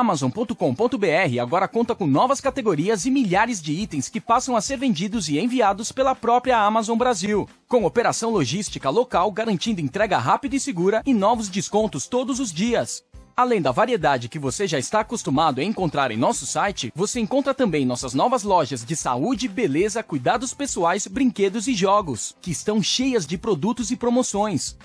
Amazon.com.br agora conta com novas categorias e milhares de itens que passam a ser vendidos e enviados pela própria Amazon Brasil, com operação logística local garantindo entrega rápida e segura e novos descontos todos os dias. Além da variedade que você já está acostumado a encontrar em nosso site, você encontra também nossas novas lojas de saúde, beleza, cuidados pessoais, brinquedos e jogos, que estão cheias de produtos e promoções.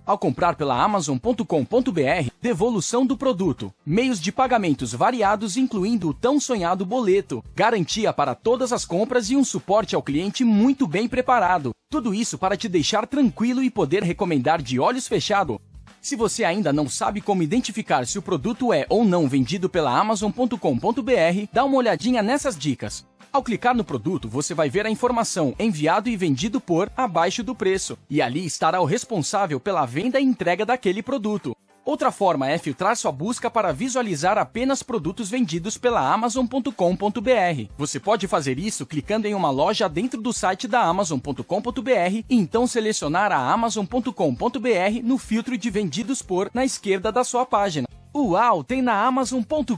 Ao comprar pela Amazon.com.br, devolução do produto, meios de pagamentos variados incluindo o tão sonhado boleto, garantia para todas as compras e um suporte ao cliente muito bem preparado. Tudo isso para te deixar tranquilo e poder recomendar de olhos fechados. Se você ainda não sabe como identificar se o produto é ou não vendido pela Amazon.com.br, dá uma olhadinha nessas dicas. Ao clicar no produto, você vai ver a informação enviado e vendido por abaixo do preço, e ali estará o responsável pela venda e entrega daquele produto. Outra forma é filtrar sua busca para visualizar apenas produtos vendidos pela Amazon.com.br. Você pode fazer isso clicando em uma loja dentro do site da Amazon.com.br e então selecionar a Amazon.com.br no filtro de vendidos por na esquerda da sua página. Uau, tem na Amazon.com.br!